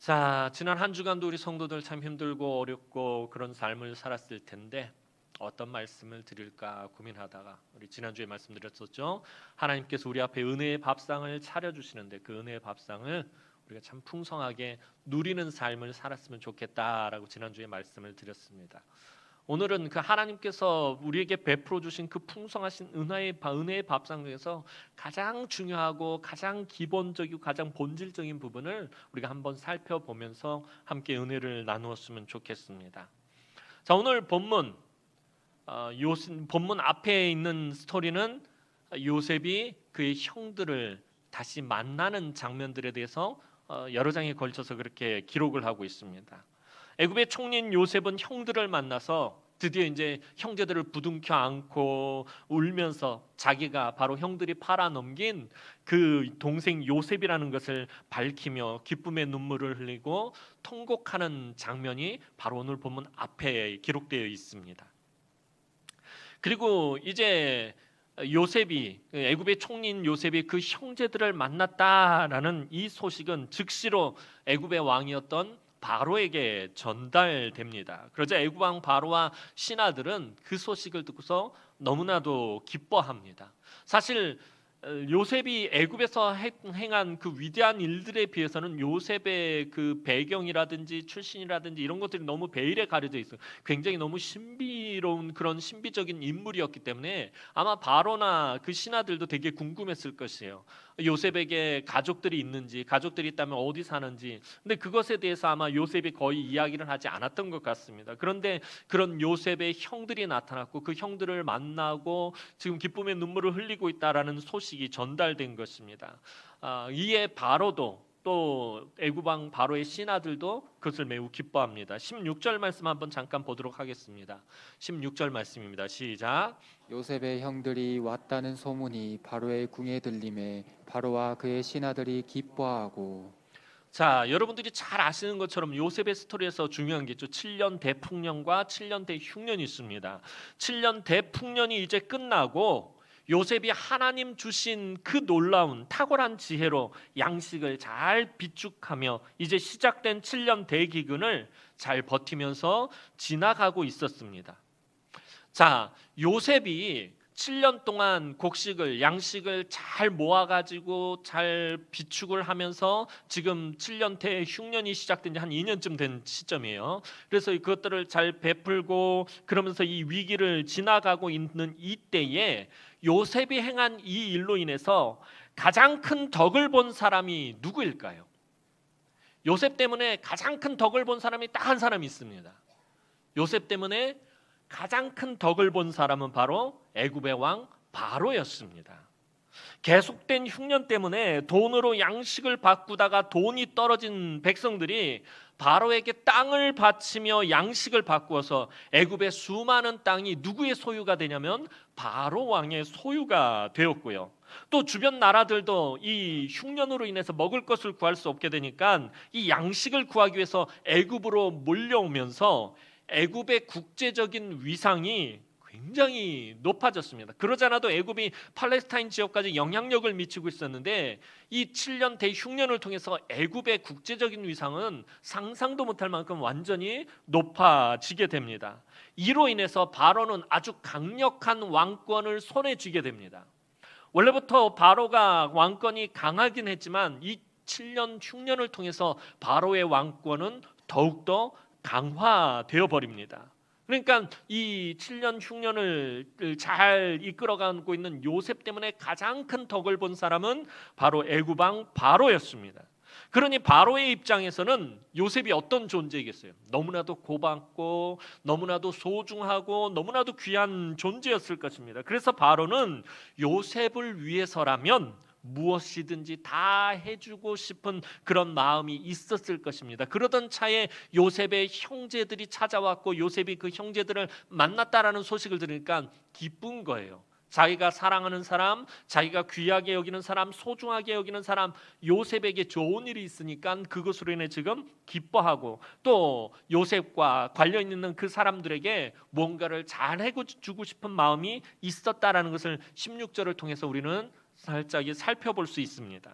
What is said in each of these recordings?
자, 지난 한 주간도 우리 성도들 참 힘들고 어렵고 그런 삶을 살았을 텐데 어떤 말씀을 드릴까 고민하다가 우리 지난주에 말씀드렸었죠. 하나님께서 우리 앞에 은혜의 밥상을 차려주시는데 그 은혜의 밥상을 우리가 참 풍성하게 누리는 삶을 살았으면 좋겠다라고 지난주에 말씀을 드렸습니다. 오늘은 그 하나님께서 우리에게 베풀어 주신 그 풍성하신 은혜의 밥상 중에서 가장 중요하고 가장 기본적이고 가장 본질적인 부분을 우리가 한번 살펴보면서 함께 은혜를 나누었으면 좋겠습니다. 자, 오늘 본문 앞에 있는 스토리는 요셉이 그의 형들을 다시 만나는 장면들에 대해서 여러 장에 걸쳐서 그렇게 기록을 하고 있습니다. 애굽의 총리인 요셉은 형들을 만나서 드디어 이제 형제들을 부둥켜 안고 울면서 자기가 바로 형들이 팔아넘긴 그 동생 요셉이라는 것을 밝히며 기쁨의 눈물을 흘리고 통곡하는 장면이 바로 오늘 본문 앞에 기록되어 있습니다. 그리고 이제 요셉이 애굽의 총리인 요셉이 그 형제들을 만났다라는 이 소식은 즉시로 애굽의 왕이었던 바로에게 전달됩니다. 그러자 애굽 왕 바로와 신하들은 그 소식을 듣고서 너무나도 기뻐합니다. 사실 요셉이 애굽에서 행한 그 위대한 일들에 비해서는 요셉의 그 배경이라든지 출신이라든지 이런 것들이 너무 베일에 가려져 있어요. 굉장히 너무 신비로운 그런 신비적인 인물이었기 때문에 아마 바로나 그 신하들도 되게 궁금했을 것이에요. 요셉에게 가족들이 있는지, 가족들이 있다면 어디 사는지. 근데 그것에 대해서 아마 요셉이 거의 이야기를 하지 않았던 것 같습니다. 그런데 그런 요셉의 형들이 나타났고 그 형들을 만나고 지금 기쁨의 눈물을 흘리고 있다라는 소식이 전달된 것입니다. 이에 바로도 또 애굽 왕 바로의 신하들도 그것을 매우 기뻐합니다. 16절 말씀 한번 잠깐 보도록 하겠습니다. 16절 말씀입니다. 시작. 요셉의 형들이 왔다는 소문이 바로의 궁에 들림에 바로와 그의 신하들이 기뻐하고. 자, 여러분들이 잘 아시는 것처럼 요셉의 스토리에서 중요한 게 있죠. 7년 대풍년과 7년 대흉년이 있습니다. 7년 대풍년이 이제 끝나고 요셉이 하나님 주신 그 놀라운 탁월한 지혜로 양식을 잘 비축하며 이제 시작된 7년 대기근을 잘 버티면서 지나가고 있었습니다. 자, 요셉이 7년 동안 양식을 잘 모아가지고 잘 비축을 하면서 지금 7년째 흉년이 시작된 지 한 2년쯤 된 시점이에요. 그래서 그것들을 잘 베풀고 그러면서 이 위기를 지나가고 있는 이때에 요셉이 행한 이 일로 인해서 가장 큰 덕을 본 사람이 누구일까요? 요셉 때문에 가장 큰 덕을 본 사람이 딱 한 사람이 있습니다. 요셉 때문에 가장 큰 덕을 본 사람은 바로 애굽의 왕 바로였습니다. 계속된 흉년 때문에 돈으로 양식을 바꾸다가 돈이 떨어진 백성들이 바로에게 땅을 바치며 양식을 바꾸어서 애굽의 수많은 땅이 누구의 소유가 되냐면 바로 왕의 소유가 되었고요. 또 주변 나라들도 이 흉년으로 인해서 먹을 것을 구할 수 없게 되니까 이 양식을 구하기 위해서 애굽으로 몰려오면서 애굽의 국제적인 위상이 굉장히 높아졌습니다. 그러지 않아도 애굽이 팔레스타인 지역까지 영향력을 미치고 있었는데 이 7년 대흉년을 통해서 애굽의 국제적인 위상은 상상도 못할 만큼 완전히 높아지게 됩니다. 이로 인해서 바로는 아주 강력한 왕권을 손에 쥐게 됩니다. 원래부터 바로가 왕권이 강하긴 했지만 이 7년 흉년을 통해서 바로의 왕권은 더욱더 강화되어 버립니다. 그러니까 이 7년 흉년을 잘 이끌어가고 있는 요셉 때문에 가장 큰 덕을 본 사람은 바로 애굽 왕 바로였습니다. 그러니 바로의 입장에서는 요셉이 어떤 존재이겠어요? 너무나도 고맙고 너무나도 소중하고 너무나도 귀한 존재였을 것입니다. 그래서 바로는 요셉을 위해서라면 무엇이든지 다 해주고 싶은 그런 마음이 있었을 것입니다. 그러던 차에 요셉의 형제들이 찾아왔고 요셉이 그 형제들을 만났다라는 소식을 들으니까 기쁜 거예요. 자기가 사랑하는 사람, 자기가 귀하게 여기는 사람, 소중하게 여기는 사람, 요셉에게 좋은 일이 있으니까 그것으로 인해 지금 기뻐하고 또 요셉과 관련 있는 그 사람들에게 뭔가를 잘 해주고 싶은 마음이 있었다라는 것을 16절을 통해서 우리는 살짝 살펴볼 수 있습니다.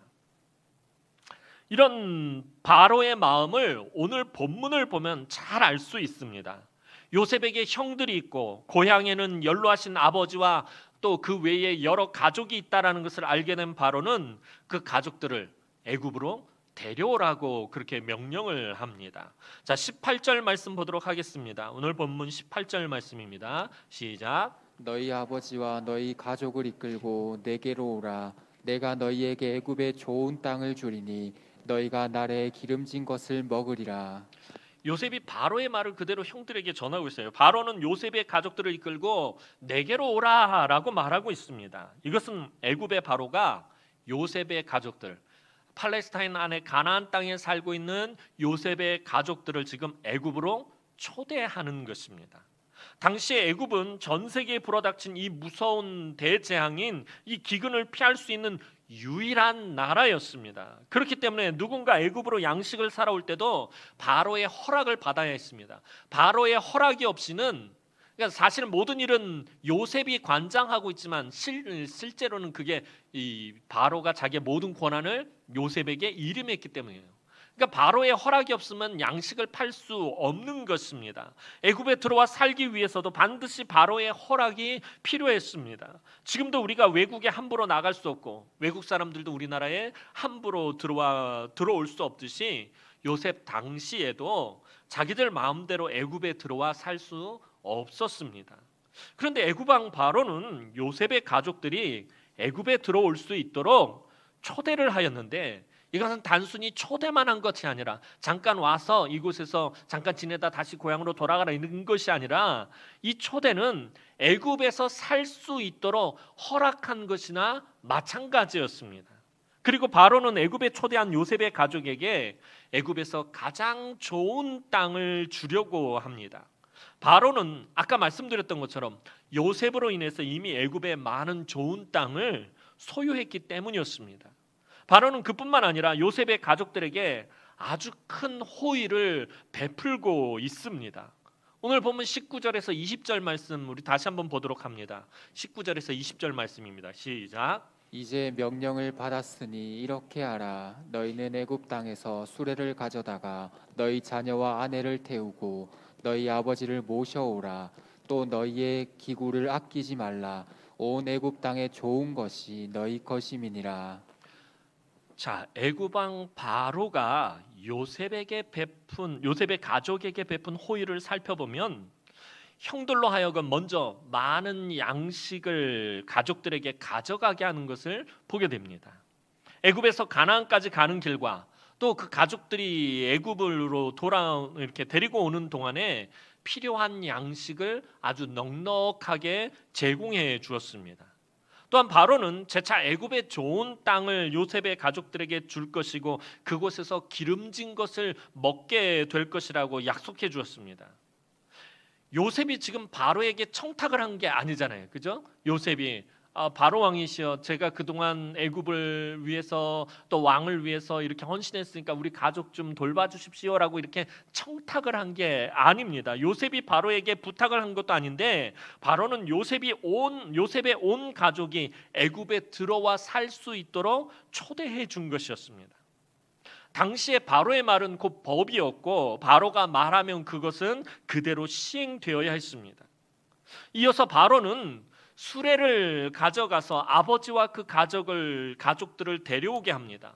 이런 바로의 마음을 오늘 본문을 보면 잘 알 수 있습니다. 요셉에게 형들이 있고 고향에는 연로하신 아버지와 또 그 외에 여러 가족이 있다라는 것을 알게 된 바로는 그 가족들을 애굽으로 데려오라고 그렇게 명령을 합니다. 자, 18절 말씀 보도록 하겠습니다. 오늘 본문 18절 말씀입니다. 시작. 너희 아버지와 너희 가족을 이끌고 내게로 오라. 내가 너희에게 애굽의 좋은 땅을 주리니 너희가 날에 기름진 것을 먹으리라. 요셉이 바로의 말을 그대로 형들에게 전하고 있어요. 바로는 요셉의 가족들을 이끌고 내게로 오라라고 말하고 있습니다. 이것은 애굽의 바로가 요셉의 가족들, 팔레스타인 안에 가나안 땅에 살고 있는 요셉의 가족들을 지금 애굽으로 초대하는 것입니다. 당시에 애굽은 전 세계에 불어닥친 이 무서운 대재앙인 이 기근을 피할 수 있는 유일한 나라였습니다. 그렇기 때문에 누군가 애굽으로 양식을 사러 올 때도 바로의 허락을 받아야 했습니다. 바로의 허락이 없이는, 그러니까 사실은 모든 일은 요셉이 관장하고 있지만 실제로는 그게 이 바로가 자기의 모든 권한을 요셉에게 이름했기 때문이에요. 그러니까 바로의 허락이 없으면 양식을 팔 수 없는 것입니다. 애굽에 들어와 살기 위해서도 반드시 바로의 허락이 필요했습니다. 지금도 우리가 외국에 함부로 나갈 수 없고 외국 사람들도 우리나라에 함부로 들어올 수 없듯이 요셉 당시에도 자기들 마음대로 애굽에 들어와 살 수 없었습니다. 그런데 애굽 왕 바로는 요셉의 가족들이 애굽에 들어올 수 있도록 초대를 하였는데, 이것은 단순히 초대만 한 것이 아니라 잠깐 와서 이곳에서 잠깐 지내다 다시 고향으로 돌아가라 이런 것이 아니라 이 초대는 애굽에서 살 수 있도록 허락한 것이나 마찬가지였습니다. 그리고 바로는 애굽에 초대한 요셉의 가족에게 애굽에서 가장 좋은 땅을 주려고 합니다. 바로는 아까 말씀드렸던 것처럼 요셉으로 인해서 이미 애굽에 많은 좋은 땅을 소유했기 때문이었습니다. 바로는 그뿐만 아니라 요셉의 가족들에게 아주 큰 호의를 베풀고 있습니다. 오늘 보면 19절에서 20절 말씀 우리 다시 한번 보도록 합니다. 19절에서 20절 말씀입니다. 시작. 이제 명령을 받았으니 이렇게 하라. 너희는 애굽 땅에서 수레를 가져다가 너희 자녀와 아내를 태우고 너희 아버지를 모셔오라. 또 너희의 기구를 아끼지 말라. 온 애굽 땅에 좋은 것이 너희 것임이니라. 자, 애굽 왕 바로가 요셉의 가족에게 베푼 호의를 살펴보면 형들로 하여금 먼저 많은 양식을 가족들에게 가져가게 하는 것을 보게 됩니다. 애굽에서 가나안까지 가는 길과 또 그 가족들이 애굽으로 이렇게 데리고 오는 동안에 필요한 양식을 아주 넉넉하게 제공해 주었습니다. 또한 바로는 재차 애굽의 좋은 땅을 요셉의 가족들에게 줄 것이고 그곳에서 기름진 것을 먹게 될 것이라고 약속해 주었습니다. 요셉이 지금 바로에게 청탁을 한 게 아니잖아요. 그죠? 요셉이 바로 왕이시여, 제가 그동안 애굽을 위해서 또 왕을 위해서 이렇게 헌신했으니까 우리 가족 좀 돌봐주십시오라고 이렇게 청탁을 한 게 아닙니다. 요셉이 바로에게 부탁을 한 것도 아닌데 바로는 요셉의 온 가족이 애굽에 들어와 살 수 있도록 초대해 준 것이었습니다. 당시에 바로의 말은 곧 법이었고 바로가 말하면 그것은 그대로 시행되어야 했습니다. 이어서 바로는 수레를 가져가서 아버지와 그 가족들을 데려오게 합니다.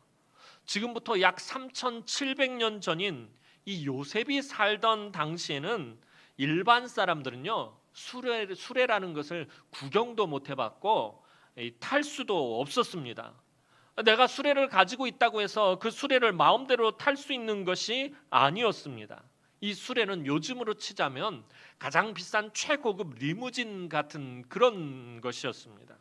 지금부터 약 3,700년 전인 이 요셉이 살던 당시에는 일반 사람들은요 수레라는 것을 구경도 못 해봤고 탈 수도 없었습니다. 내가 수레를 가지고 있다고 해서 그 수레를 마음대로 탈 수 있는 것이 아니었습니다. 이 수레는 요즘으로 치자면 가장 비싼 최고급 리무진 같은 그런 것이었습니다.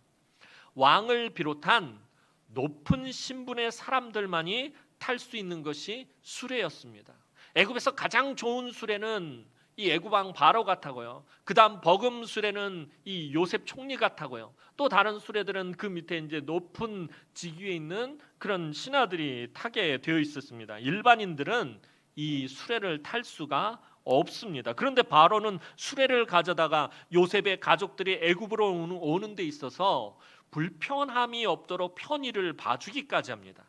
왕을 비롯한 높은 신분의 사람들만이 탈 수 있는 것이 수레였습니다. 애굽에서 가장 좋은 수레는 이 애굽 왕 바로 같다고요. 그다음 버금 수레는 이 요셉 총리 같다고요. 또 다른 수레들은 그 밑에 이제 높은 직위에 있는 그런 신하들이 타게 되어 있었습니다. 일반인들은 이 수레를 탈 수가 없습니다. 그런데 바로는 수레를 가져다가 요셉의 가족들이 애굽으로 오는 데 있어서 불편함이 없도록 편의를 봐주기까지 합니다.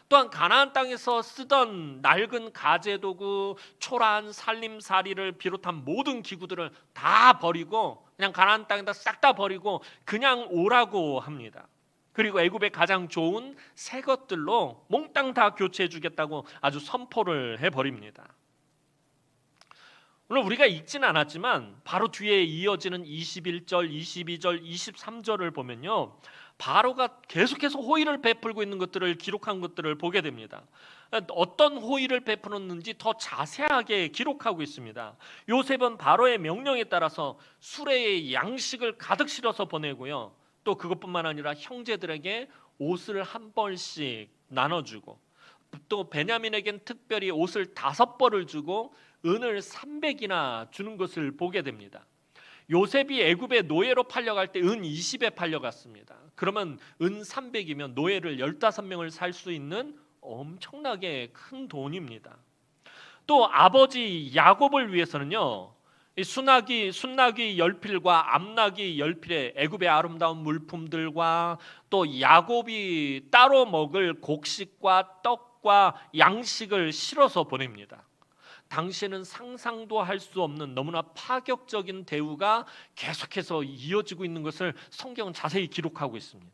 또한 가나안 땅에서 쓰던 낡은 가재 도구, 초라한 살림살이를 비롯한 모든 기구들을 다 버리고 그냥 가나안 땅에다 싹 다 버리고 그냥 오라고 합니다. 그리고 애굽의 가장 좋은 새 것들로 몽땅 다 교체해 주겠다고 아주 선포를 해버립니다. 물론 우리가 읽지는 않았지만 바로 뒤에 이어지는 21절, 22절, 23절을 보면요, 바로가 계속해서 호의를 베풀고 있는 것들을 기록한 것들을 보게 됩니다. 어떤 호의를 베푸는지 더 자세하게 기록하고 있습니다. 요셉은 바로의 명령에 따라서 수레에 양식을 가득 실어서 보내고요, 또 그것뿐만 아니라 형제들에게 옷을 한 벌씩 나눠주고, 또 베냐민에겐 특별히 옷을 5벌을 주고 은을 300이나 주는 것을 보게 됩니다. 요셉이 애굽의 노예로 팔려갈 때 은 20에 팔려갔습니다. 그러면 은 300이면 노예를 15명을 살 수 있는 엄청나게 큰 돈입니다. 또 아버지 야곱을 위해서는요, 이 순나기 10필과 암나기 10필의 애굽의 아름다운 물품들과 또 야곱이 따로 먹을 곡식과 떡과 양식을 실어서 보냅니다. 당시에는 상상도 할 수 없는 너무나 파격적인 대우가 계속해서 이어지고 있는 것을 성경은 자세히 기록하고 있습니다.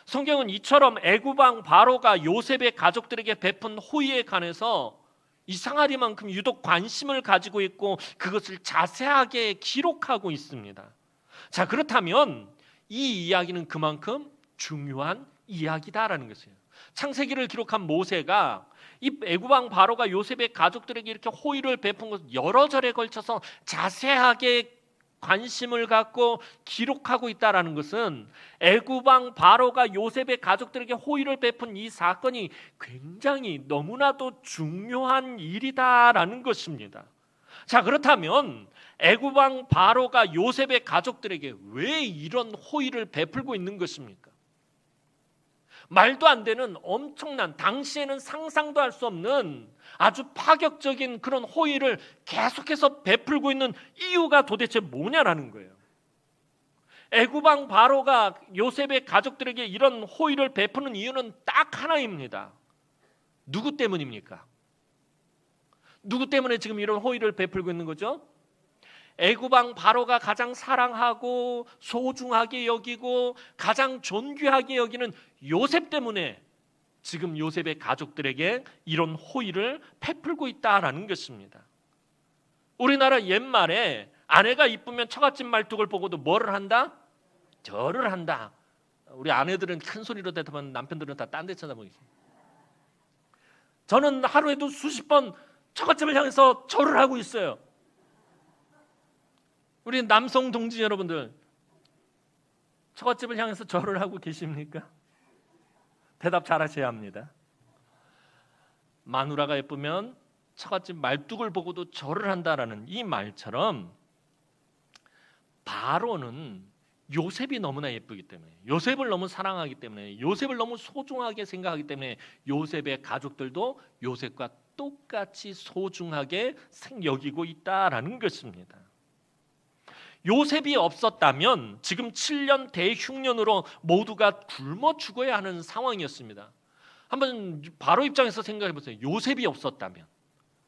성경은 이처럼 애굽 왕 바로가 요셉의 가족들에게 베푼 호의에 관해서 이상하리만큼 유독 관심을 가지고 있고 그것을 자세하게 기록하고 있습니다. 자, 그렇다면 이 이야기는 그만큼 중요한 이야기다라는 것이에요. 창세기를 기록한 모세가 이 애굽 왕 바로가 요셉의 가족들에게 이렇게 호의를 베푼 것을 여러 절에 걸쳐서 자세하게 관심을 갖고 기록하고 있다라는 것은 애굽 왕 바로가 요셉의 가족들에게 호의를 베푼 이 사건이 굉장히 너무나도 중요한 일이다라는 것입니다. 자, 그렇다면 애굽 왕 바로가 요셉의 가족들에게 왜 이런 호의를 베풀고 있는 것입니까? 말도 안 되는 엄청난, 당시에는 상상도 할 수 없는 아주 파격적인 그런 호의를 계속해서 베풀고 있는 이유가 도대체 뭐냐라는 거예요. 애굽 왕 바로가 요셉의 가족들에게 이런 호의를 베푸는 이유는 딱 하나입니다. 누구 때문입니까? 누구 때문에 지금 이런 호의를 베풀고 있는 거죠? 애굽 왕 바로가 가장 사랑하고 소중하게 여기고 가장 존귀하게 여기는 요셉 때문에 지금 요셉의 가족들에게 이런 호의를 베풀고 있다라는 것입니다. 우리나라 옛말에 아내가 이쁘면 처갓집 말뚝을 보고도 뭐를 한다? 절을 한다. 우리 아내들은 큰 소리로 대답하면 남편들은 다 딴 데 쳐다보겠습니다. 저는 하루에도 수십 번 처갓집을 향해서 절을 하고 있어요. 우리 남성 동지 여러분들, 처갓집을 향해서 절을 하고 계십니까? 대답 잘하셔야 합니다. 마누라가 예쁘면 처갓집 말뚝을 보고도 절을 한다라는 이 말처럼 바로는 요셉이 너무나 예쁘기 때문에, 요셉을 너무 사랑하기 때문에, 요셉을 너무 소중하게 생각하기 때문에 요셉의 가족들도 요셉과 똑같이 소중하게 여기고 있다라는 것입니다. 요셉이 없었다면 지금 7년 대흉년으로 모두가 굶어 죽어야 하는 상황이었습니다. 한번 바로 입장에서 생각해 보세요. 요셉이 없었다면,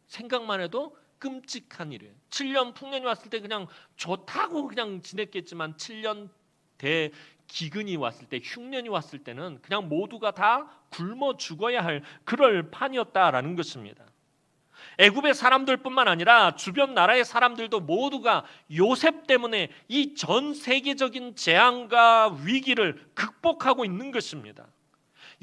생각만 해도 끔찍한 일이에요. 7년 풍년이 왔을 때 그냥 좋다고 그냥 지냈겠지만 7년 대기근이 왔을 때, 흉년이 왔을 때는 그냥 모두가 다 굶어 죽어야 할 그럴 판이었다라는 것입니다. 애굽의 사람들뿐만 아니라 주변 나라의 사람들도 모두가 요셉 때문에 이 전 세계적인 재앙과 위기를 극복하고 있는 것입니다.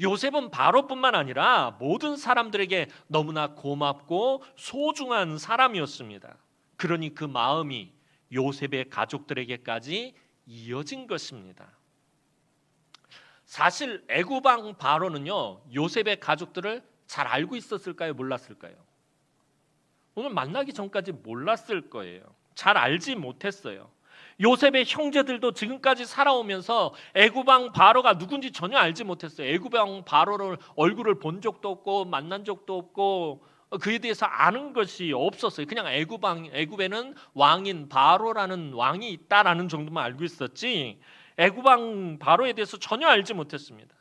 요셉은 바로뿐만 아니라 모든 사람들에게 너무나 고맙고 소중한 사람이었습니다. 그러니 그 마음이 요셉의 가족들에게까지 이어진 것입니다. 사실 애굽 왕 바로는요, 요셉의 가족들을 잘 알고 있었을까요? 몰랐을까요? 오늘 만나기 전까지 몰랐을 거예요. 잘 알지 못했어요. 요셉의 형제들도 지금까지 살아오면서 애굽 왕 바로가 누군지 전혀 알지 못했어요. 애굽 왕 바로를 얼굴을 본 적도 없고 만난 적도 없고 그에 대해서 아는 것이 없었어요. 그냥 애굽에는 왕인 바로라는 왕이 있다라는 정도만 알고 있었지 애굽 왕 바로에 대해서 전혀 알지 못했습니다.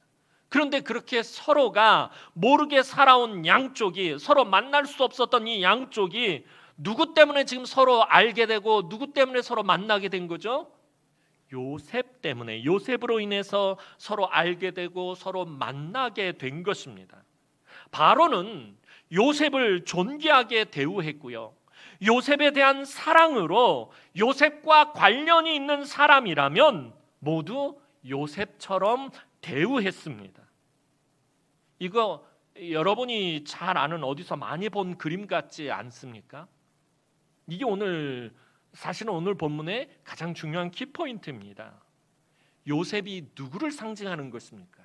그런데 그렇게 서로가 모르게 살아온 양쪽이, 서로 만날 수 없었던 이 양쪽이 누구 때문에 지금 서로 알게 되고 누구 때문에 서로 만나게 된 거죠? 요셉 때문에, 요셉으로 인해서 서로 알게 되고 서로 만나게 된 것입니다. 바로는 요셉을 존귀하게 대우했고요, 요셉에 대한 사랑으로 요셉과 관련이 있는 사람이라면 모두 요셉처럼 대우했습니다. 이거 여러분이 잘 아는, 어디서 많이 본 그림 같지 않습니까? 이게 사실은 오늘 본문의 가장 중요한 키포인트입니다. 요셉이 누구를 상징하는 것입니까?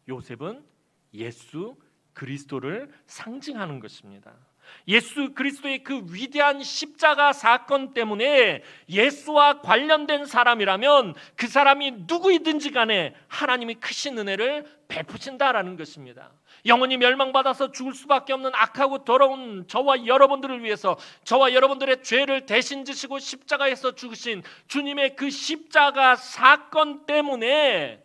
요셉은 예수 그리스도를 상징하는 것입니다. 예수 그리스도의 그 위대한 십자가 사건 때문에 예수와 관련된 사람이라면 그 사람이 누구이든지 간에 하나님이 크신 은혜를 베푸신다라는 것입니다. 영원히 멸망받아서 죽을 수밖에 없는 악하고 더러운 저와 여러분들을 위해서, 저와 여러분들의 죄를 대신 지시고 십자가에서 죽으신 주님의 그 십자가 사건 때문에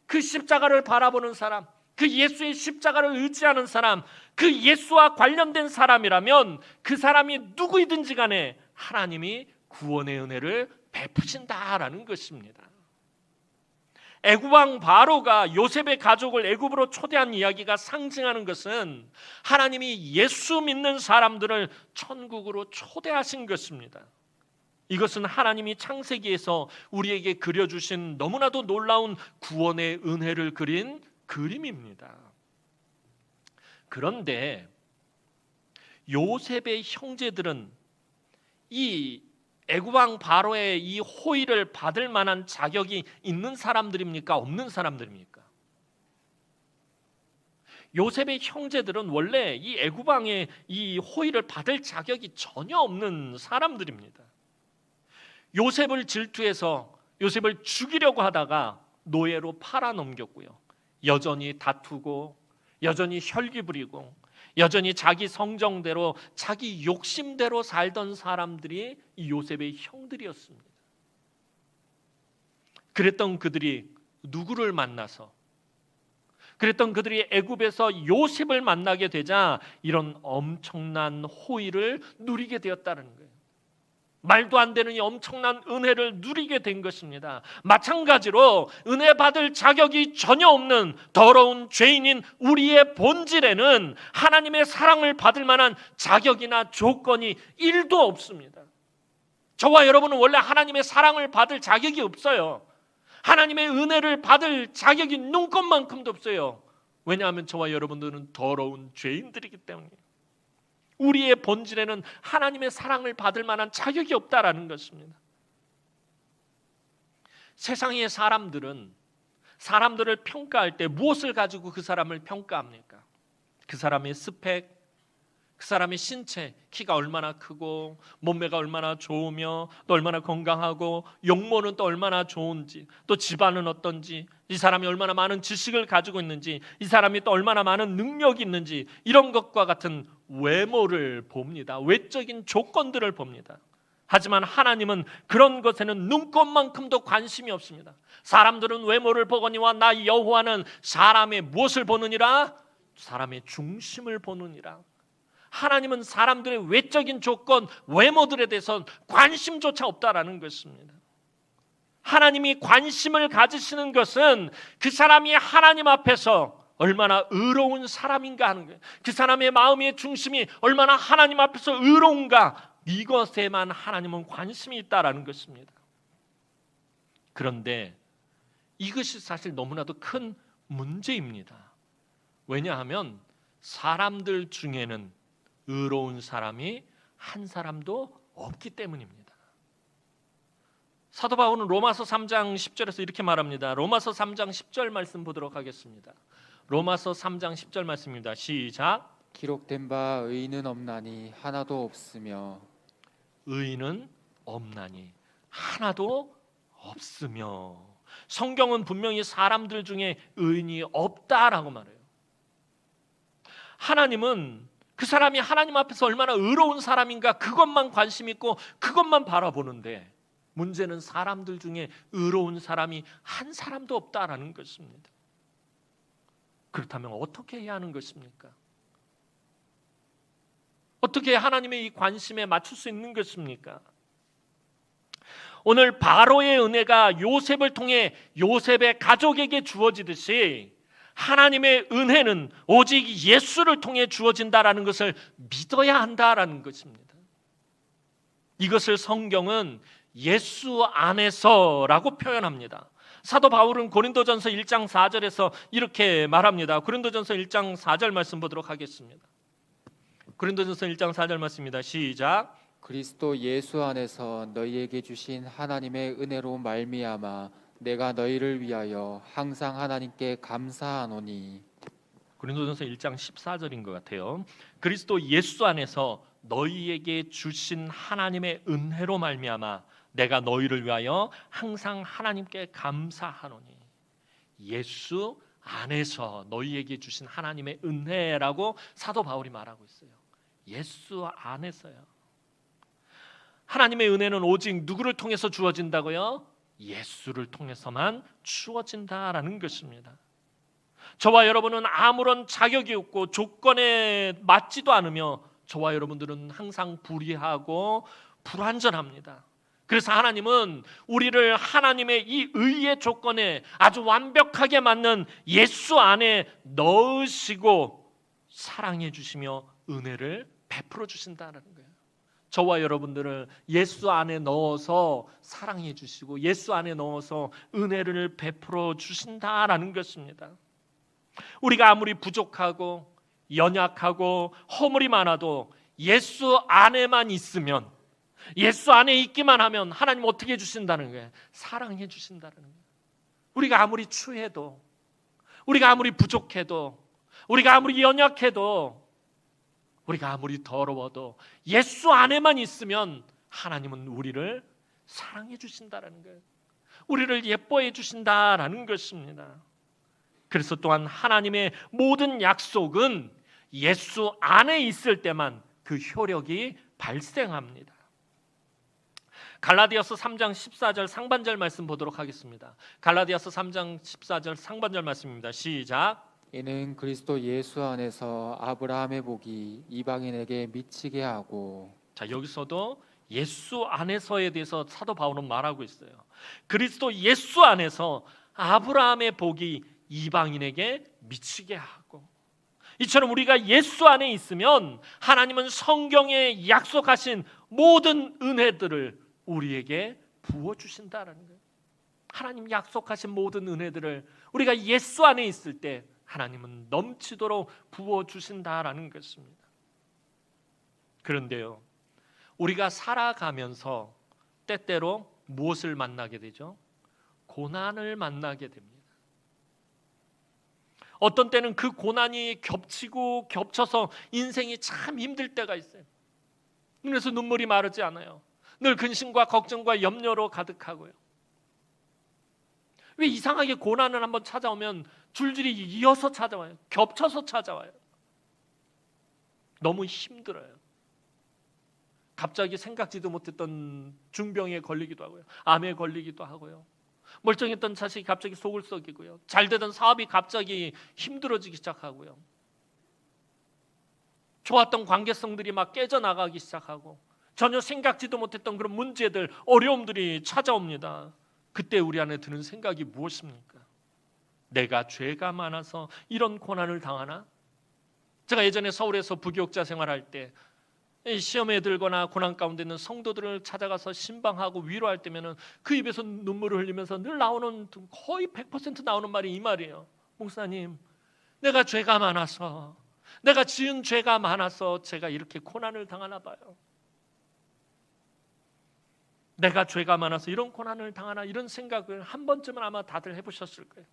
그 십자가를 바라보는 사람, 그 예수의 십자가를 의지하는 사람, 그 예수와 관련된 사람이라면 그 사람이 누구이든지 간에 하나님이 구원의 은혜를 베푸신다라는 것입니다. 애굽왕 바로가 요셉의 가족을 애굽으로 초대한 이야기가 상징하는 것은 하나님이 예수 믿는 사람들을 천국으로 초대하신 것입니다. 이것은 하나님이 창세기에서 우리에게 그려주신 너무나도 놀라운 구원의 은혜를 그린 그림입니다. 그런데 요셉의 형제들은 이 애굽왕 바로의 이 호의를 받을 만한 자격이 있는 사람들입니까? 없는 사람들입니까? 요셉의 형제들은 원래 이 애굽왕의 이 호의를 받을 자격이 전혀 없는 사람들입니다. 요셉을 질투해서 요셉을 죽이려고 하다가 노예로 팔아넘겼고요, 여전히 다투고 여전히 혈기 부리고 여전히 자기 성정대로 자기 욕심대로 살던 사람들이 이 요셉의 형들이었습니다. 그랬던 그들이 누구를 만나서, 그랬던 그들이 애굽에서 요셉을 만나게 되자 이런 엄청난 호의를 누리게 되었다는 거예요. 말도 안 되는 이 엄청난 은혜를 누리게 된 것입니다. 마찬가지로 은혜 받을 자격이 전혀 없는 더러운 죄인인 우리의 본질에는 하나님의 사랑을 받을 만한 자격이나 조건이 1도 없습니다. 저와 여러분은 원래 하나님의 사랑을 받을 자격이 없어요. 하나님의 은혜를 받을 자격이 눈꼽만큼도 없어요. 왜냐하면 저와 여러분들은 더러운 죄인들이기 때문이에요. 우리의 본질에는 하나님의 사랑을 받을 만한 자격이 없다라는 것입니다. 세상의 사람들은 사람들을 평가할 때 무엇을 가지고 그 사람을 평가합니까? 그 사람의 스펙, 그 사람의 신체, 키가 얼마나 크고 몸매가 얼마나 좋으며 또 얼마나 건강하고 용모는 또 얼마나 좋은지, 또 집안은 어떤지, 이 사람이 얼마나 많은 지식을 가지고 있는지, 이 사람이 또 얼마나 많은 능력이 있는지, 이런 것과 같은 외모를 봅니다. 외적인 조건들을 봅니다. 하지만 하나님은 그런 것에는 눈꼽만큼도 관심이 없습니다. 사람들은 외모를 보거니와 나 여호와는 사람의 무엇을 보느니라? 사람의 중심을 보느니라. 하나님은 사람들의 외적인 조건, 외모들에 대해서 관심조차 없다라는 것입니다. 하나님이 관심을 가지시는 것은 그 사람이 하나님 앞에서 얼마나 의로운 사람인가 하는 거예요. 그 사람의 마음의 중심이 얼마나 하나님 앞에서 의로운가, 이것에만 하나님은 관심이 있다라는 것입니다. 그런데 이것이 사실 너무나도 큰 문제입니다. 왜냐하면 사람들 중에는 의로운 사람이 한 사람도 없기 때문입니다. 사도 바울은 로마서 3장 10절에서 이렇게 말합니다. 로마서 3장 10절 말씀 보도록 하겠습니다. 로마서 3장 10절 말씀입니다. 시작. 기록된 바 의인은 없나니 하나도 없으며. 의인은 없나니 하나도 없으며. 성경은 분명히 사람들 중에 의인이 없다라고 말해요. 하나님은 그 사람이 하나님 앞에서 얼마나 의로운 사람인가, 그것만 관심 있고 그것만 바라보는데, 문제는 사람들 중에 의로운 사람이 한 사람도 없다라는 것입니다. 그렇다면 어떻게 해야 하는 것입니까? 어떻게 하나님의 이 관심에 맞출 수 있는 것입니까? 오늘 바로의 은혜가 요셉을 통해 요셉의 가족에게 주어지듯이 하나님의 은혜는 오직 예수를 통해 주어진다라는 것을 믿어야 한다라는 것입니다. 이것을 성경은 예수 안에서라고 표현합니다. 사도 바울은 고린도전서 1장 4절에서 이렇게 말합니다. 고린도전서 1장 4절 말씀 보도록 하겠습니다. 고린도전서 1장 4절 말씀입니다. 시작. 그리스도 예수 안에서 너희에게 주신 하나님의 은혜로 말미암아 내가 너희를 위하여 항상 하나님께 감사하노니. 고린도전서 1장 14절인 것 같아요. 그리스도 예수 안에서 너희에게 주신 하나님의 은혜로 말미암아 내가 너희를 위하여 항상 하나님께 감사하노니. 예수 안에서 너희에게 주신 하나님의 은혜라고 사도 바울이 말하고 있어요. 예수 안에서요. 하나님의 은혜는 오직 누구를 통해서 주어진다고요? 예수를 통해서만 주어진다라는 것입니다. 저와 여러분은 아무런 자격이 없고 조건에 맞지도 않으며 저와 여러분들은 항상 불의하고 불완전합니다. 그래서 하나님은 우리를 하나님의 이 의의 조건에 아주 완벽하게 맞는 예수 안에 넣으시고 사랑해 주시며 은혜를 베풀어 주신다는 거예요. 저와 여러분들을 예수 안에 넣어서 사랑해 주시고 예수 안에 넣어서 은혜를 베풀어 주신다라는 것입니다. 우리가 아무리 부족하고 연약하고 허물이 많아도 예수 안에만 있으면, 예수 안에 있기만 하면 하나님 어떻게 해주신다는 거예요? 사랑해 주신다는 거예요. 우리가 아무리 추해도, 우리가 아무리 부족해도, 우리가 아무리 연약해도, 우리가 아무리 더러워도 예수 안에만 있으면 하나님은 우리를 사랑해 주신다는 거예요. 우리를 예뻐해 주신다라는 것입니다. 그래서 또한 하나님의 모든 약속은 예수 안에 있을 때만 그 효력이 발생합니다. 갈라디아서 3장 14절 상반절 말씀 보도록 하겠습니다. 갈라디아서 3장 14절 상반절 말씀입니다. 시작. 이는 그리스도 예수 안에서 아브라함의 복이 이방인에게 미치게 하고. 자, 여기서도 예수 안에서에 대해서 사도 바울은 말하고 있어요. 그리스도 예수 안에서 아브라함의 복이 이방인에게 미치게 하고. 이처럼 우리가 예수 안에 있으면 하나님은 성경에 약속하신 모든 은혜들을 우리에게 부어주신다는 거예요. 하나님 약속하신 모든 은혜들을 우리가 예수 안에 있을 때 하나님은 넘치도록 부어주신다라는 것입니다. 그런데요, 우리가 살아가면서 때때로 무엇을 만나게 되죠? 고난을 만나게 됩니다. 어떤 때는 그 고난이 겹치고 겹쳐서 인생이 참 힘들 때가 있어요. 그래서 눈물이 마르지 않아요. 늘 근심과 걱정과 염려로 가득하고요. 왜 이상하게 고난을 한번 찾아오면 줄줄이 이어서 찾아와요. 겹쳐서 찾아와요. 너무 힘들어요. 갑자기 생각지도 못했던 중병에 걸리기도 하고요. 암에 걸리기도 하고요. 멀쩡했던 자식이 갑자기 속을 썩이고요. 잘 되던 사업이 갑자기 힘들어지기 시작하고요. 좋았던 관계성들이 막 깨져나가기 시작하고 전혀 생각지도 못했던 그런 문제들, 어려움들이 찾아옵니다. 그때 우리 안에 드는 생각이 무엇입니까? 내가 죄가 많아서 이런 고난을 당하나? 제가 예전에 서울에서 부교육자 생활할 때 시험에 들거나 고난 가운데 있는 성도들을 찾아가서 신방하고 위로할 때면은 그 입에서 눈물을 흘리면서 늘 나오는, 거의 100% 나오는 말이 이 말이에요. 목사님, 내가 죄가 많아서, 내가 지은 죄가 많아서 제가 이렇게 고난을 당하나 봐요. 내가 죄가 많아서 이런 고난을 당하나, 이런 생각을 한 번쯤은 아마 다들 해보셨을 거예요.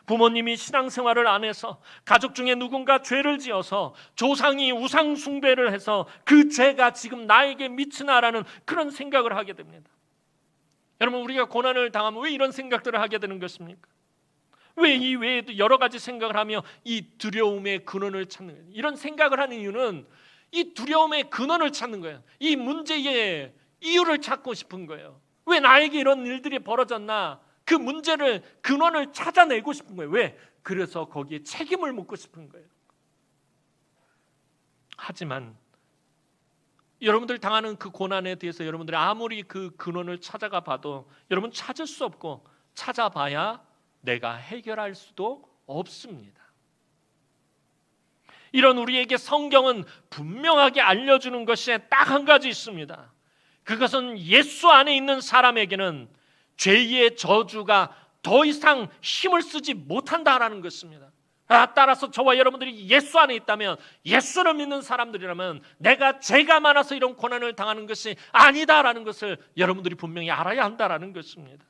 부모님이 신앙생활을 안 해서, 가족 중에 누군가 죄를 지어서 조상이 우상 숭배를 해서 그 죄가 지금 나에게 미치나라는 그런 생각을 하게 됩니다. 여러분, 우리가 고난을 당하면 왜 이런 생각들을 하게 되는 것입니까? 왜 이 외에도 여러 가지 생각을 하며 이 두려움의 근원을 찾는 거예요. 이런 생각을 하는 이유는 이 두려움의 근원을 찾는 거예요. 이 문제의 이유를 찾고 싶은 거예요. 왜 나에게 이런 일들이 벌어졌나? 그 문제를 근원을 찾아내고 싶은 거예요. 왜? 그래서 거기에 책임을 묻고 싶은 거예요. 하지만 여러분들 당하는 그 고난에 대해서 여러분들이 아무리 그 근원을 찾아가 봐도 여러분 찾을 수 없고, 찾아봐야 내가 해결할 수도 없습니다. 이런 우리에게 성경은 분명하게 알려주는 것이 딱 한 가지 있습니다. 그것은 예수 안에 있는 사람에게는 죄의 저주가 더 이상 힘을 쓰지 못한다라는 것입니다. 따라서 저와 여러분들이 예수 안에 있다면, 예수를 믿는 사람들이라면 내가 죄가 많아서 이런 고난을 당하는 것이 아니다라는 것을 여러분들이 분명히 알아야 한다라는 것입니다.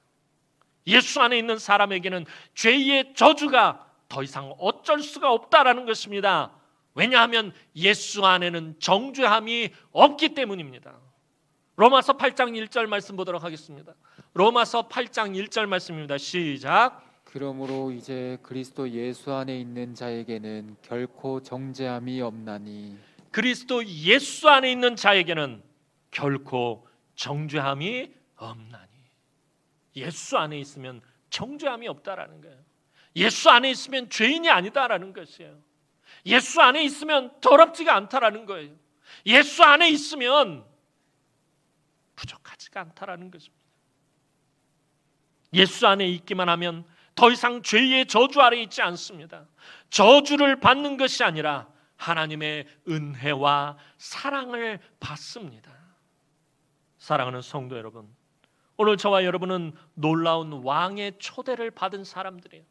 예수 안에 있는 사람에게는 죄의 저주가 더 이상 어쩔 수가 없다라는 것입니다. 왜냐하면 예수 안에는 정죄함이 없기 때문입니다. 로마서 8장 1절 말씀 보도록 하겠습니다. 로마서 8장 1절 말씀입니다. 시작. 그러므로 이제 그리스도 예수 안에 있는 자에게는 결코 정죄함이 없나니. 그리스도 예수 안에 있는 자에게는 결코 정죄함이 없나니. 예수 안에 있으면 정죄함이 없다라는 거예요. 예수 안에 있으면 죄인이 아니다라는 것이에요. 예수 안에 있으면 더럽지가 않다라는 거예요. 예수 안에 있으면 부족하지가 않다라는 것입니다. 예수 안에 있기만 하면 더 이상 죄의 저주 아래 있지 않습니다. 저주를 받는 것이 아니라 하나님의 은혜와 사랑을 받습니다. 사랑하는 성도 여러분, 오늘 저와 여러분은 놀라운 왕의 초대를 받은 사람들이에요.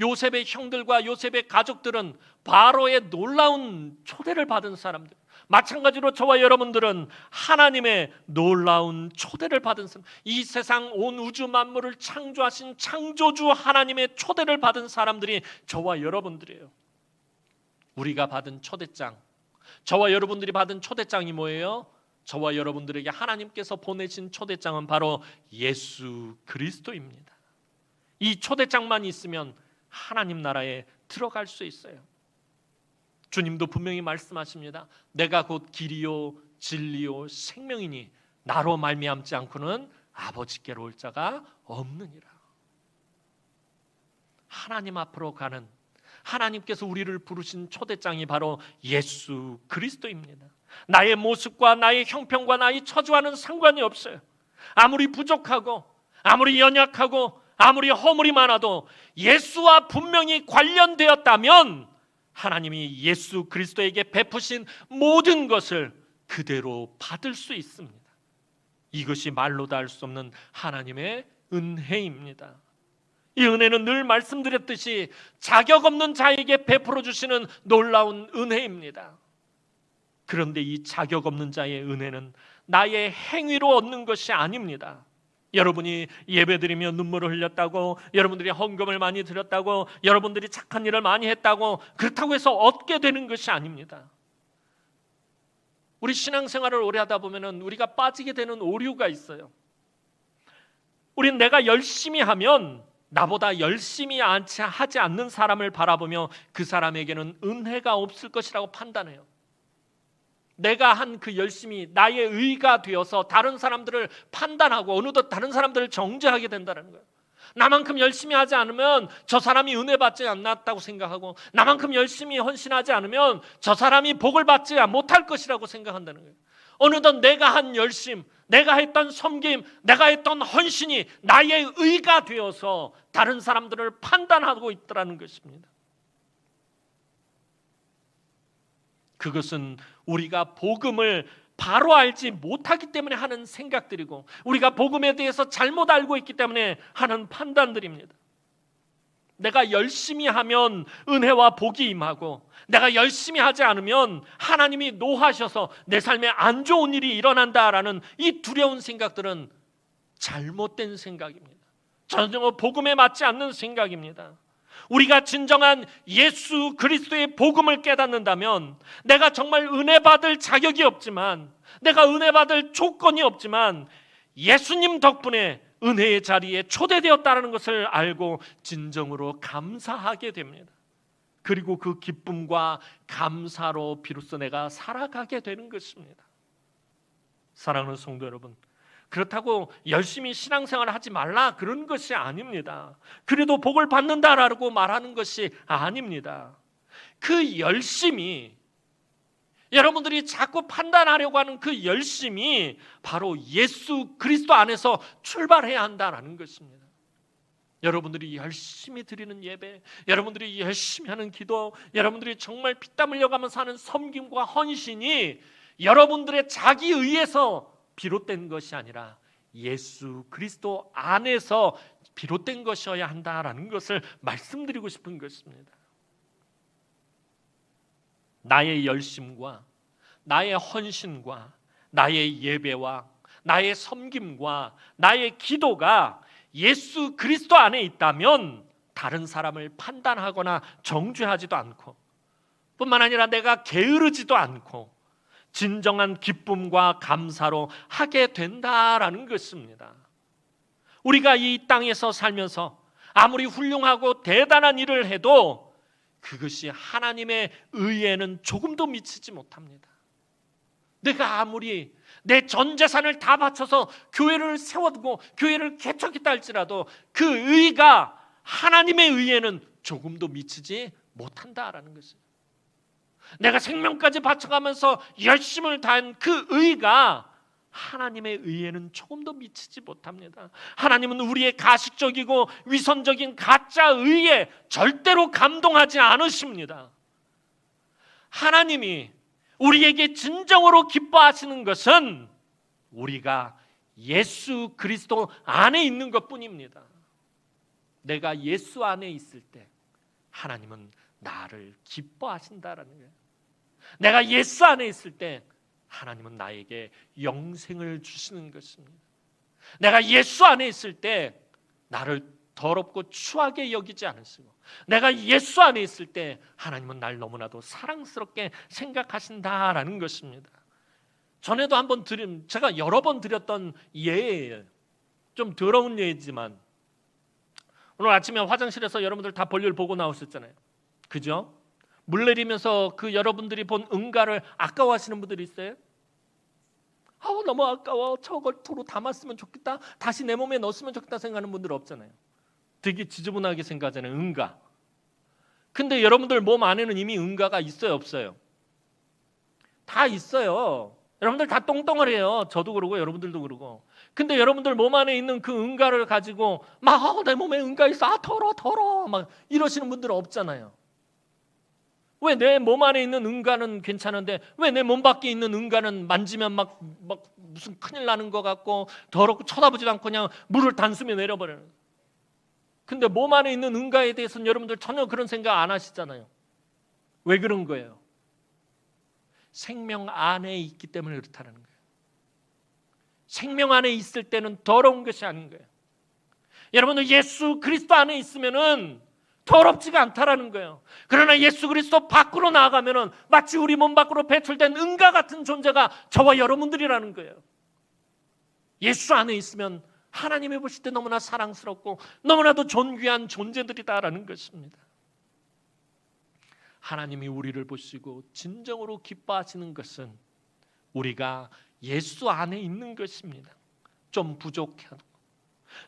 요셉의 형들과 요셉의 가족들은 바로의 놀라운 초대를 받은 사람들, 마찬가지로 저와 여러분들은 하나님의 놀라운 초대를 받은 사람, 이 세상 온 우주 만물을 창조하신 창조주 하나님의 초대를 받은 사람들이 저와 여러분들이에요. 우리가 받은 초대장, 저와 여러분들이 받은 초대장이 뭐예요? 저와 여러분들에게 하나님께서 보내신 초대장은 바로 예수 그리스도입니다. 이 초대장만 있으면 하나님 나라에 들어갈 수 있어요. 주님도 분명히 말씀하십니다. 내가 곧 길이요 진리요 생명이니 나로 말미암지 않고는 아버지께로 올 자가 없느니라. 하나님 앞으로 가는, 하나님께서 우리를 부르신 초대장이 바로 예수 그리스도입니다. 나의 모습과 나의 형편과 나의 처지와는 상관이 없어요. 아무리 부족하고 아무리 연약하고 아무리 허물이 많아도 예수와 분명히 관련되었다면 하나님이 예수 그리스도에게 베푸신 모든 것을 그대로 받을 수 있습니다. 이것이 말로 다 할 수 없는 하나님의 은혜입니다. 이 은혜는 늘 말씀드렸듯이 자격 없는 자에게 베풀어 주시는 놀라운 은혜입니다. 그런데 이 자격 없는 자의 은혜는 나의 행위로 얻는 것이 아닙니다. 여러분이 예배드리며 눈물을 흘렸다고, 여러분들이 헌금을 많이 드렸다고, 여러분들이 착한 일을 많이 했다고, 그렇다고 해서 얻게 되는 것이 아닙니다. 우리 신앙생활을 오래 하다 보면 우리가 빠지게 되는 오류가 있어요. 우린 내가 열심히 하면 나보다 열심히 하지 않는 사람을 바라보며 그 사람에게는 은혜가 없을 것이라고 판단해요. 내가 한 그 열심이 나의 의가 되어서 다른 사람들을 판단하고 어느덧 다른 사람들을 정죄하게 된다는 거예요. 나만큼 열심히 하지 않으면 저 사람이 은혜 받지 않았다고 생각하고, 나만큼 열심히 헌신하지 않으면 저 사람이 복을 받지 못할 것이라고 생각한다는 거예요. 어느덧 내가 한 열심, 내가 했던 섬김, 내가 했던 헌신이 나의 의가 되어서 다른 사람들을 판단하고 있다는 것입니다. 그것은 우리가 복음을 바로 알지 못하기 때문에 하는 생각들이고, 우리가 복음에 대해서 잘못 알고 있기 때문에 하는 판단들입니다. 내가 열심히 하면 은혜와 복이 임하고, 내가 열심히 하지 않으면 하나님이 노하셔서 내 삶에 안 좋은 일이 일어난다라는 이 두려운 생각들은 잘못된 생각입니다. 전혀 복음에 맞지 않는 생각입니다. 우리가 진정한 예수 그리스도의 복음을 깨닫는다면, 내가 정말 은혜 받을 자격이 없지만, 내가 은혜 받을 조건이 없지만 예수님 덕분에 은혜의 자리에 초대되었다는 것을 알고 진정으로 감사하게 됩니다. 그리고 그 기쁨과 감사로 비로소 내가 살아가게 되는 것입니다. 사랑하는 성도 여러분, 그렇다고 열심히 신앙생활을 하지 말라 그런 것이 아닙니다. 그래도 복을 받는다라고 말하는 것이 아닙니다. 그 열심이, 여러분들이 자꾸 판단하려고 하는 그 열심이 바로 예수 그리스도 안에서 출발해야 한다는 것입니다. 여러분들이 열심히 드리는 예배, 여러분들이 열심히 하는 기도, 여러분들이 정말 피땀 흘려가면서 하는 섬김과 헌신이 여러분들의 자기 의에서 비롯된 것이 아니라 예수 그리스도 안에서 비롯된 것이어야 한다라는 것을 말씀드리고 싶은 것입니다. 나의 열심과 나의 헌신과 나의 예배와 나의 섬김과 나의 기도가 예수 그리스도 안에 있다면 다른 사람을 판단하거나 정죄하지도 않고, 뿐만 아니라 내가 게으르지도 않고 진정한 기쁨과 감사로 하게 된다라는 것입니다. 우리가 이 땅에서 살면서 아무리 훌륭하고 대단한 일을 해도 그것이 하나님의 의에는 조금도 미치지 못합니다. 내가 아무리 내 전 재산을 다 바쳐서 교회를 세워두고 교회를 개척했다 할지라도 그 의가 하나님의 의에는 조금도 미치지 못한다라는 것이에요. 내가 생명까지 바쳐가면서 열심을 다한 그 의가 하나님의 의에는 조금도 미치지 못합니다. 하나님은 우리의 가식적이고 위선적인 가짜 의에 절대로 감동하지 않으십니다. 하나님이 우리에게 진정으로 기뻐하시는 것은 우리가 예수 그리스도 안에 있는 것뿐입니다. 내가 예수 안에 있을 때 하나님은 나를 기뻐하신다라는 거예요. 내가 예수 안에 있을 때 하나님은 나에게 영생을 주시는 것입니다. 내가 예수 안에 있을 때 나를 더럽고 추하게 여기지 않으시고, 내가 예수 안에 있을 때 하나님은 날 너무나도 사랑스럽게 생각하신다라는 것입니다. 전에도 한번 제가 여러 번 드렸던 예예요. 좀 더러운 예지만 오늘 아침에 화장실에서 여러분들 다 볼일 보고 나오셨잖아요. 그죠? 물 내리면서 그 여러분들이 본 응가를 아까워하시는 분들이 있어요? 너무 아까워. 저걸 도로 담았으면 좋겠다. 다시 내 몸에 넣었으면 좋겠다 생각하는 분들 없잖아요. 되게 지저분하게 생각하잖아요. 응가. 근데 여러분들 몸 안에는 이미 응가가 있어요, 없어요? 다 있어요. 여러분들 다 똥덩어리예요. 저도 그러고 여러분들도 그러고. 근데 여러분들 몸 안에 있는 그 응가를 가지고 막 내 몸에 응가 있어. 더러워. 막 이러시는 분들은 없잖아요. 왜 내 몸 안에 있는 응가는 괜찮은데 왜 내 몸 밖에 있는 응가는 만지면 막 무슨 큰일 나는 것 같고 더럽고 쳐다보지도 않고 그냥 물을 단숨에 내려버려요. 근데 몸 안에 있는 응가에 대해서는 여러분들 전혀 그런 생각 안 하시잖아요. 왜 그런 거예요? 생명 안에 있기 때문에 그렇다는 거예요. 생명 안에 있을 때는 더러운 것이 아닌 거예요. 여러분들 예수 그리스도 안에 있으면은 더럽지가 않다라는 거예요. 그러나 예수 그리스도 밖으로 나아가면은 마치 우리 몸 밖으로 배출된 응가 같은 존재가 저와 여러분들이라는 거예요. 예수 안에 있으면 하나님이 보실 때 너무나 사랑스럽고 너무나도 존귀한 존재들이다라는 것입니다. 하나님이 우리를 보시고 진정으로 기뻐하시는 것은 우리가 예수 안에 있는 것입니다. 좀 부족해도,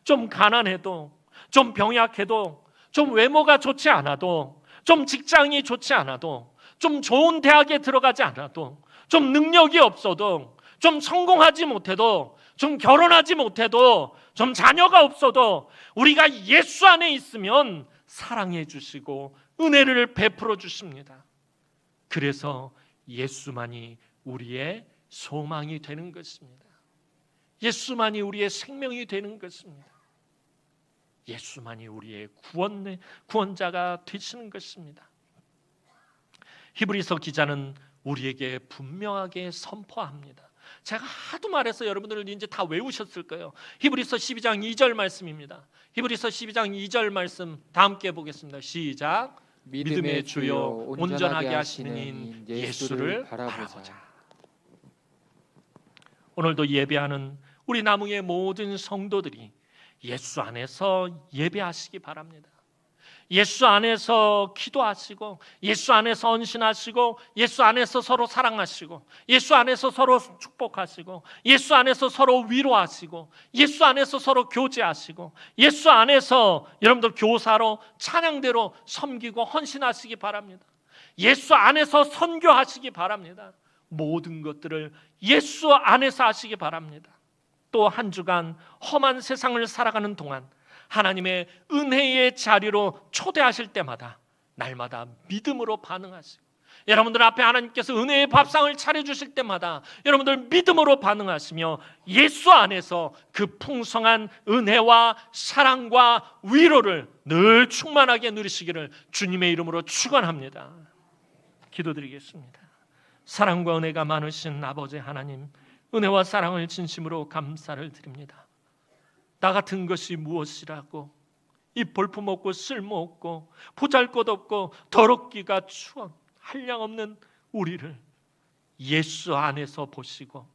좀 가난해도, 좀 병약해도, 좀 외모가 좋지 않아도, 좀 직장이 좋지 않아도, 좀 좋은 대학에 들어가지 않아도, 좀 능력이 없어도, 좀 성공하지 못해도, 좀 결혼하지 못해도, 좀 자녀가 없어도 우리가 예수 안에 있으면 사랑해 주시고 은혜를 베풀어 주십니다. 그래서 예수만이 우리의 소망이 되는 것입니다. 예수만이 우리의 생명이 되는 것입니다. 예수만이 우리의 구원자가 되시는 것입니다. 히브리서 기자는 우리에게 분명하게 선포합니다. 제가 하도 말해서 여러분들 이제 다 외우셨을 거예요. 히브리서 12장 2절 말씀입니다. 히브리서 12장 2절 말씀 다 함께 보겠습니다. 시작. 믿음의 주요 온전하게 하시는 인 예수를 바라보자. 오늘도 예배하는 우리 남흥의 모든 성도들이 예수 안에서 예배하시기 바랍니다. 예수 안에서 기도하시고 예수 안에서 헌신하시고 예수 안에서 서로 사랑하시고 예수 안에서 서로 축복하시고 예수 안에서 서로 위로하시고 예수 안에서 서로 교제하시고 예수 안에서 여러분들 교사로 찬양대로 섬기고 헌신하시기 바랍니다. 예수 안에서 선교하시기 바랍니다. 모든 것들을 예수 안에서 하시기 바랍니다. 또 한 주간 험한 세상을 살아가는 동안 하나님의 은혜의 자리로 초대하실 때마다 날마다 믿음으로 반응하시고 여러분들 앞에 하나님께서 은혜의 밥상을 차려주실 때마다 여러분들 믿음으로 반응하시며 예수 안에서 그 풍성한 은혜와 사랑과 위로를 늘 충만하게 누리시기를 주님의 이름으로 축원합니다. 기도드리겠습니다. 사랑과 은혜가 많으신 아버지 하나님, 은혜와 사랑을 진심으로 감사를 드립니다. 나 같은 것이 무엇이라고 이 볼품없고 쓸모없고 보잘것없고 더럽기가 추원 한량없는 우리를 예수 안에서 보시고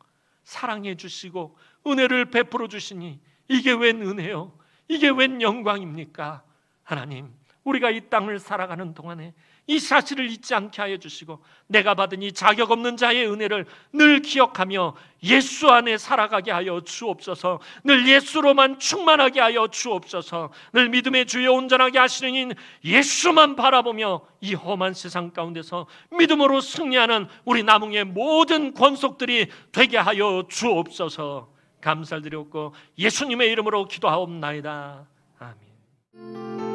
사랑해 주시고 은혜를 베풀어 주시니 이게 웬 은혜요? 이게 웬 영광입니까? 하나님, 우리가 이 땅을 살아가는 동안에 이 사실을 잊지 않게 하여 주시고 내가 받은 이 자격 없는 자의 은혜를 늘 기억하며 예수 안에 살아가게 하여 주옵소서. 늘 예수로만 충만하게 하여 주옵소서. 늘 믿음의 주여 온전하게 하시는 인 예수만 바라보며 이 험한 세상 가운데서 믿음으로 승리하는 우리 남ung의 모든 권속들이 되게 하여 주옵소서. 감사드렸고 예수님의 이름으로 기도하옵나이다. 아멘.